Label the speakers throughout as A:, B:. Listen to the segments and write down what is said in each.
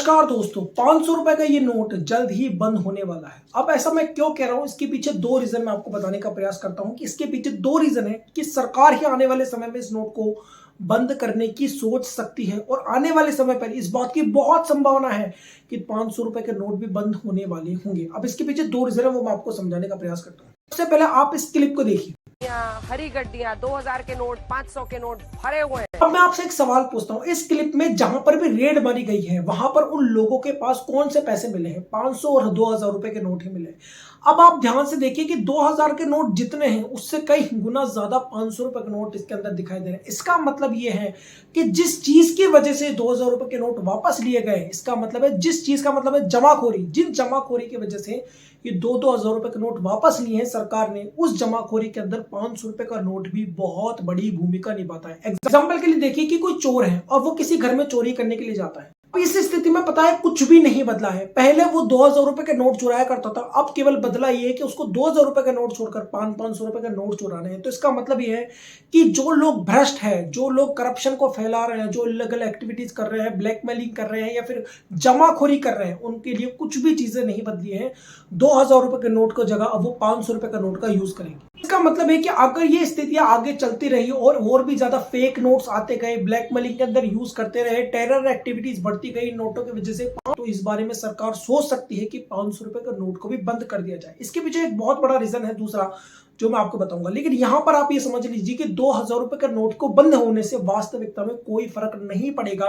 A: नमस्कार दोस्तों, 500 रुपए का ये नोट जल्द ही बंद होने वाला है। अब ऐसा मैं क्यों कह रहा हूं, इसके पीछे दो रीजन मैं आपको बताने का प्रयास करता हूं कि इसके पीछे दो रीजन है कि सरकार ही आने वाले समय में इस नोट को बंद करने की सोच सकती है और आने वाले समय पर इस बात की बहुत संभावना है कि 500 रुपए के नोट भी बंद होने वाले होंगे। अब इसके पीछे दो रीजन है, वो मैं आपको समझाने का प्रयास करता हूँ। सबसे पहले आप इस क्लिप को देखिए।
B: हरी गड्डियां, 2000 के नोट, 500 के नोट भरे हुए हैं।
A: अब मैं आपसे एक सवाल पूछता हूँ, इस क्लिप में जहां पर भी रेड मारी गई है वहां पर उन लोगों के पास कौन से पैसे मिले हैं? 500 और 2000 रुपए के नोट ही मिले। अब आप ध्यान से देखिए कि 2000 के नोट जितने हैं उससे कई गुना ज्यादा 500 रुपए के नोट इसके अंदर दिखाई दे रहे हैं। इसका मतलब ये है कि जिस चीज की वजह से 2000 रुपए के नोट वापस लिए गए, इसका मतलब है जिस चीज का मतलब है जमाखोरी, जिन जमाखोरी की वजह से ये 2-2 हजार रुपए के नोट वापस लिए हैं सरकार ने, उस जमाखोरी के अंदर 500 रुपए का नोट भी बहुत बड़ी भूमिका निभाता है। एग्जाम्पल के लिए देखिए कि कोई चोर है और वो किसी घर में चोरी करने के लिए जाता है। अब इस स्थिति में पता है कुछ भी नहीं बदला है। पहले वो 2000 रुपए के नोट चुराया करता था, अब केवल बदला ये है कि उसको 2000 रुपए का नोट छोड़कर 500 रुपए का नोट चुराने हैं। तो इसका मतलब ये है कि जो लोग भ्रष्ट है, जो लोग करप्शन को फैला रहे हैं, जो इलीगल एक्टिविटीज कर रहे हैं, ब्लैकमेलिंग कर रहे हैं या फिर जमाखोरी कर रहे हैं, उनके लिए कुछ भी चीजें नहीं बदली है। 2000 रुपए के नोट को जगह अब वो 500 रुपए का नोट का यूज करेंगे। इसका मतलब है कि अगर ये स्थितियां आगे चलती रही और भी ज्यादा फेक नोट्स आते गए, ब्लैकमेलिंग के अंदर यूज करते रहे, टेरर एक्टिविटीज बढ़ती गई नोटों की वजह से, तो इस बारे में सरकार सोच सकती है कि 500 रुपए का नोट को भी बंद कर दिया जाए। इसके पीछे एक बहुत बड़ा रीजन है दूसरा, जो मैं आपको बताऊंगा। लेकिन यहां पर आप ये समझ लीजिए कि 2000 रुपए का नोट को बंद होने से वास्तविकता में कोई फर्क नहीं पड़ेगा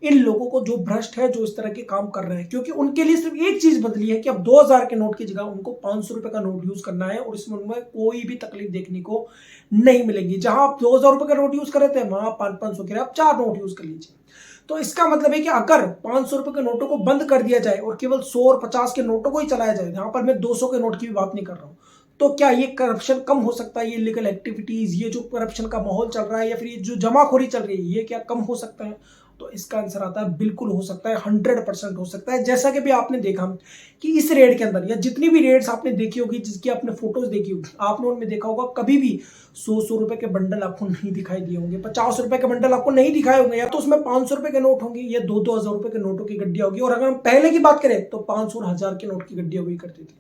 A: इन लोगों को जो भ्रष्ट है, जो इस तरह के काम कर रहे हैं, क्योंकि उनके लिए सिर्फ एक चीज बदली है कि अब 2000 के नोट की जगह उनको 500 रुपए का नोट यूज करना है और इसमें उनमें कोई भी तकलीफ देखने को नहीं मिलेगी। जहां आप 2000 रुपए का नोट यूज कर रहे थे, वहां 500 के आप 4 नोट यूज कर लीजिए। तो इसका मतलब है कि अगर 500 रुपए के नोटों को बंद कर दिया जाए और केवल 100 और 50 के नोटों को ही चलाया जाए, यहां पर मैं 200 के नोट की भी बात नहीं कर रहा हूं, तो क्या ये करप्शन कम हो सकता है? ये लीगल एक्टिविटीज, ये जो करप्शन का माहौल चल रहा है या फिर ये जो जमाखोरी चल रही है, ये क्या कम हो सकता है? तो इसका आंसर आता है बिल्कुल हो सकता है, 100% हो सकता है। जैसा कि भी आपने देखा कि इस रेड के अंदर या जितनी भी रेड्स आपने देखी होगी, जिसकी आपने फोटोज देखी होगी, आपने उनमें देखा होगा कभी भी 100 रुपए के बंडल आपको नहीं दिखाई दिए होंगे, 50 रुपए के बंडल आपको नहीं दिखाए होंगे, या तो उसमें 500 रुपए के नोट होंगे या 2-2 हजार रुपए के नोटों की गड्डियां होगी। और अगर हम पहले की बात करें तो 500 और 1000 के नोट की गड्डियां हुई करती थी।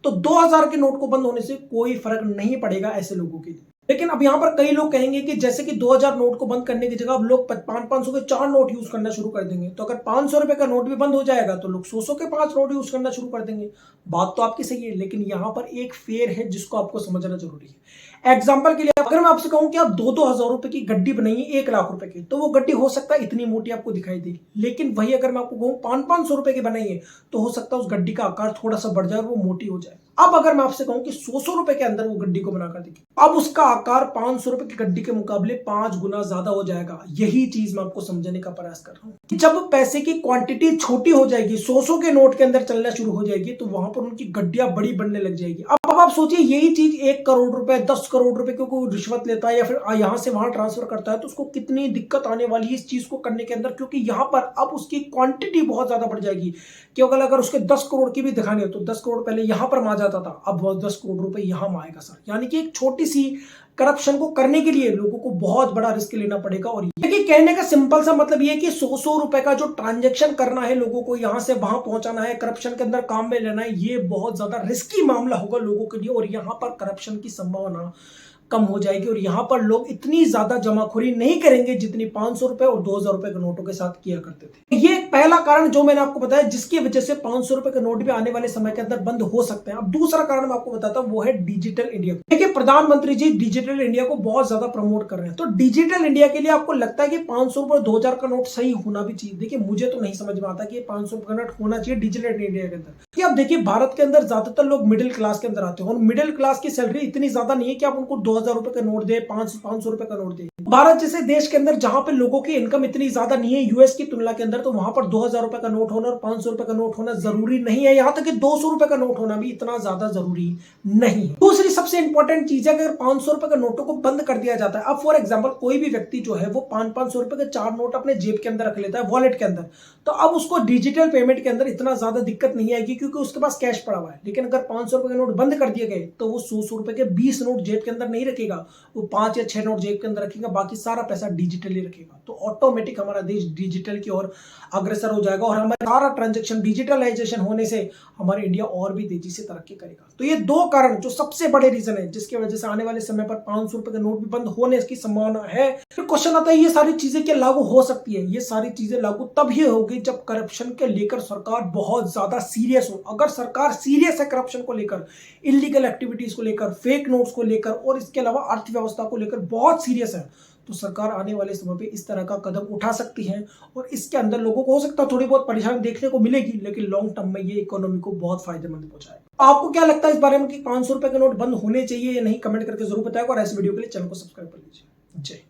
A: तो 2000 के नोट को बंद होने से कोई फर्क नहीं पड़ेगा ऐसे लोगों के लिए। लेकिन अब यहां पर कई लोग कहेंगे कि जैसे कि 2000 नोट को बंद करने की जगह अब लोग 500 के 4 नोट यूज करना शुरू कर देंगे, तो अगर 500 रुपए का नोट भी बंद हो जाएगा तो लोग 100 के 5 नोट यूज करना शुरू कर देंगे। बात तो आपकी सही है, लेकिन यहां पर एक फेर है जिसको आपको समझना जरूरी है। एग्जाम्पल के लिए अगर मैं आपसे कहूं कि आप 2-2 हजार रुपए की गड्डी बनाइए 1 लाख रुपए की, तो वो गड्डी हो सकता है इतनी मोटी आपको दिखाई दे। लेकिन वही अगर मैं आपको कहूं 500-500 रुपए की बनाइए, तो हो सकता है उस गड्डी का आकार थोड़ा सा बढ़ जाए और वो मोटी हो जाए। अब अगर मैं आपसे कहूं कि 100 रुपए के अंदर वो गड्डी को बनाकर देखिए, अब उसका आकार 500 रुपए की गड्डी के मुकाबले 5 गुना ज्यादा हो जाएगा। यही चीज मैं आपको समझाने का प्रयास कर रहा हूं। जब पैसे की क्वांटिटी छोटी हो जाएगी, 100 के नोट के अंदर चलना शुरू हो जाएगी, तो वहां पर उनकी गड्डियां बड़ी बनने लग जाएगी। अब आप सोचिए, यही चीज 1 करोड़ रुपए, 10 करोड़ रुपए को कोई रिश्वत लेता है या फिर यहां से वहां ट्रांसफर करता है, तो उसको कितनी दिक्कत आने वाली है इस चीज को करने के अंदर, क्योंकि यहां पर अब उसकी क्वांटिटी बहुत ज्यादा बढ़ जाएगी। क्योंकि अगर उसके 10 करोड़ की भी दिखानी हो तो 10 करोड़ पहले यहां पर मा जाता था, अब 10 करोड़ रुपए यहां आएगा सर। यानी कि एक छोटी सी करप्शन को करने के लिए लोगों को बहुत बड़ा रिस्क लेना पड़ेगा। और ये कहने का सिंपल सा मतलब ये कि 100 रुपए का जो ट्रांजैक्शन करना है, लोगों को यहां से वहां पहुंचाना है, करप्शन के अंदर काम में लेना है, ये बहुत ज्यादा रिस्की मामला होगा लोगों के लिए। और यहां पर करप्शन की संभावना कम हो जाएगी और यहां पर लोग इतनी ज्यादा जमाखोरी नहीं करेंगे जितनी 500 रुपए और 2000 रुपए के नोटों के साथ किया करते थे। ये पहला कारण जो मैंने आपको बताया, जिसकी वजह से 500 रुपए के नोट भी आने वाले समय के अंदर बंद हो सकते हैं। अब दूसरा कारण मैं आपको बताता हूं, वो है डिजिटल इंडिया। देखिए, प्रधानमंत्री जी डिजिटल इंडिया को बहुत ज्यादा प्रमोट कर रहे हैं। तो डिजिटल इंडिया के लिए आपको लगता है कि 500 रुपए और 2000 का नोट सही होना भी चाहिए? देखिए, मुझे तो नहीं समझ में आता कि 500 रुपए का नोट होना चाहिए डिजिटल इंडिया के अंदर। अब देखिए, भारत के अंदर ज्यादातर लोग मिडिल क्लास के अंदर आते हैं और मिडिल क्लास की सैलरी इतनी ज्यादा नहीं है कि आप उनको 2000 रुपए का नोट दे, 500 रुपए का नोट दे। भारत जैसे देश के अंदर जहां पे लोगों की इनकम इतनी ज्यादा नहीं है यूएस की तुलना के अंदर, तो वहां पर 2000 रुपए का नोट होना और 500 रुपए का नोट होना जरूरी नहीं है। यहां तक कि 200 रुपए का नोट होना भी इतना ज्यादा जरूरी नहीं है। दूसरी सबसे इंपॉर्टेंट चीज है, अगर 500 रुपए के नोटों को बंद कर दिया जाता है, अब फॉर एग्जाम्पल कोई भी व्यक्ति जो है वो 500 रुपए के 4 नोट अपने जेब के अंदर रख लेता है, वॉलेट के अंदर, तो अब उसको डिजिटल पेमेंट के अंदर इतना ज्यादा दिक्कत नहीं आएगी क्योंकि उसके पास कैश पड़ा हुआ है। लेकिन अगर 500 रुपए के नोट बंद कर दिए गए, तो वो 100 रुपए के 20 नोट जेब के अंदर नहीं रखेगा, वो 5 या 6 नोट जेब के अंदर रखेगा, बाकी सारा पैसा डिजिटली रखेगा, तो ऑटोमेटिक हमारा देश डिजिटल की ओर अग्रसर हो जाएगा और हमारा सारा ट्रांजैक्शन डिजिटलाइजेशन होने से हमारा इंडिया और भी तेजी से तरक्की करेगा। तो ये दो कारण जो सबसे बड़े रीजन है जिसकी वजह से आने वाले समय पर 500 रुपए का नोट भी बंद होने की संभावना है। फिर क्वेश्चन आता है ये सारी चीजें क्या लागू हो सकती है? ये सारी चीजें लागू तभी होगी जब करप्शन के लेकर सरकार बहुत ज्यादा सीरियस हो। अगर सरकार सीरियस है करप्शन को लेकर, इलीगल एक्टिविटीज को लेकर, फेक नोट्स को लेकर और इसके अलावा अर्थव्यवस्था को लेकर बहुत सीरियस है, तो सरकार आने वाले समय पे इस तरह का कदम उठा सकती है और इसके अंदर लोगों को हो सकता है थोड़ी बहुत परेशानी देखने को मिलेगी, लेकिन लॉन्ग टर्म में ये इकोनॉमी को बहुत फायदेमंद पहुंचाएगा। आपको क्या लगता है इस बारे में कि 500 रुपए के नोट बंद होने चाहिए या नहीं? कमेंट करके जरूर बताएगा और ऐसे वीडियो के लिए चैनल को सब्सक्राइब कर लीजिए। जय